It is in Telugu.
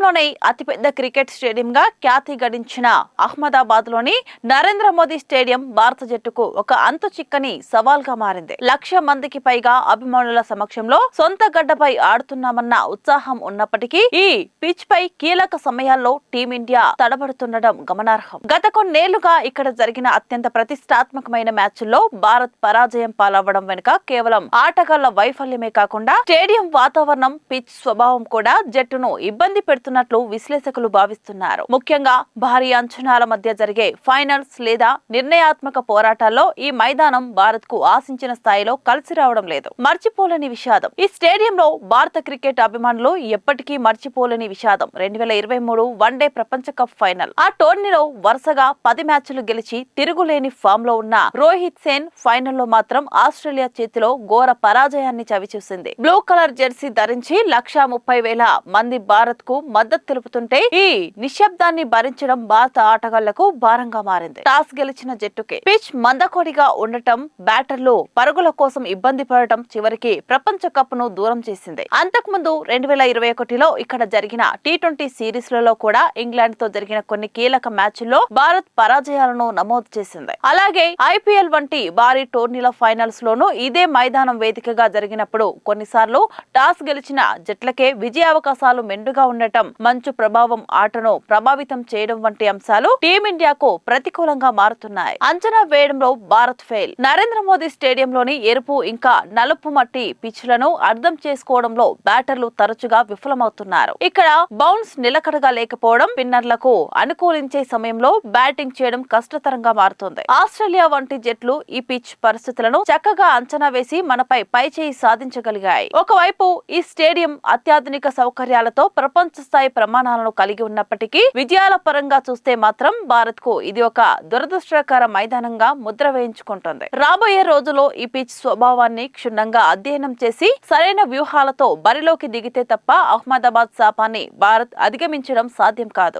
ప్రపంచంలోనే అతిపెద్ద క్రికెట్ స్టేడియంగా ఖ్యాతి గడించిన అహ్మదాబాద్ లోని నరేంద్ర మోదీ స్టేడియం భారత జట్టుకు ఒక అంతు చిక్కని సవాల్గా మారింది. 1,00,000 మందికి పైగా అభిమానుల సమక్షంలో సొంత గడ్డపై ఆడుతున్నామన్న ఉత్సాహం ఉన్నప్పటికీ ఈ పిచ్ పై కీలక సమయాల్లో టీమిండియా తడబడుతుండడం గమనార్హం. గత కొన్నేళ్లుగా ఇక్కడ జరిగిన అత్యంత ప్రతిష్టాత్మకమైన మ్యాచ్ల్లో భారత్ పరాజయం పాలవ్వడం వెనుక కేవలం ఆటగాళ్ల వైఫల్యమే కాకుండా స్టేడియం వాతావరణం, పిచ్ స్వభావం కూడా జట్టును ఇబ్బంది పెడుతున్నట్లు విశ్లేషకులు భావిస్తున్నారు. ముఖ్యంగా భారీ అంచనాల మధ్య జరిగే ఫైనల్స్ లేదా నిర్ణయాత్మక పోరాటాల్లో ఈ మైదానం భారత్ కు ఆశించిన స్థాయిలో కలిసి రావడం లేదు. మర్చిపోలేని విషాదం. ఈ స్టేడియంలో భారత క్రికెట్ అభిమానులు ఎప్పటికీ మర్చిపోలేని విషాదం 2023 వన్డే ప్రపంచ కప్ ఫైనల్. ఆ టోర్నీలో వరుసగా 10 మ్యాచ్లు గెలిచి తిరుగులేని ఫామ్ లో ఉన్న రోహిత్ సేన్ ఫైనల్లో మాత్రం ఆస్ట్రేలియా చేతిలో ఘోర పరాజయాన్ని చవిచూసింది. బ్లూ కలర్ జెర్సీ ధరించి 1,30,000 మంది భారత్ కు మద్దతు తెలుపుతుంటే ఈ నిశ్శబ్దాన్ని భరించడం భారత ఆటగాళ్లకు భారంగా మారింది. టాస్ గెలిచిన జట్టుకి పిచ్ మందకొడిగా ఉండటం, బ్యాటర్లు పరుగుల కోసం ఇబ్బంది పడటం చివరికి ప్రపంచ కప్ ను దూరం చేసింది. అంతకుముందు 2021లో ఇక్కడ జరిగిన T20 సిరీస్లలో కూడా ఇంగ్లాండ్ తో జరిగిన కొన్ని కీలక మ్యాచ్ల్లో భారత్ పరాజయాలను నమోదు చేసింది. అలాగే IPL వంటి భారీ టోర్నీల ఫైనల్స్ లోనూ ఇదే మైదానం వేదికగా జరిగినప్పుడు కొన్నిసార్లు టాస్ గెలిచిన జట్లకే విజయావకాశాలు మెండుగా ఉండటం, మంచు ప్రభావం ఆటను ప్రభావితం చేయడం వంటి అంశాలు టీమిండియాకు ప్రతికూలంగా మారుతున్నాయి. అంచనా వేయడంలో భారత్ ఫెయిల్. నరేంద్ర మోదీ స్టేడియంలోని ఎరుపు ఇంకా నలుపు మట్టి పిచ్లను అర్థం చేసుకోవడంలో బ్యాటర్లు తరచుగా విఫలమవుతున్నారు. ఇక్కడ బౌన్స్ నిలకడగా లేకపోవడం, స్పిన్నర్లకు అనుకూలించే సమయంలో బ్యాటింగ్ చేయడం కష్టతరంగా మారుతుంది. ఆస్ట్రేలియా వంటి జట్లు ఈ పిచ్ పరిస్థితులను చక్కగా అంచనా వేసి మనపై పైచేయి సాధించగలిగాయి. ఒకవైపు ఈ స్టేడియం అత్యాధునిక సౌకర్యాలతో ప్రపంచ స్థాయి ప్రమాణాలను కలిగి ఉన్నప్పటికీ విజయాల పరంగా చూస్తే మాత్రం భారత్ కు ఇది ఒక దురదృష్టకర మైదానంగా ముద్ర వేయించుకుంటుంది. రాబోయే రోజుల్లో ఈ పిచ్ స్వభావాన్ని క్షుణ్ణంగా అధ్యయనం చేసి సరైన వ్యూహాలతో బరిలోకి దిగితే తప్ప అహ్మదాబాద్ శాపాన్ని భారత్ అధిగమించడం సాధ్యం కాదు.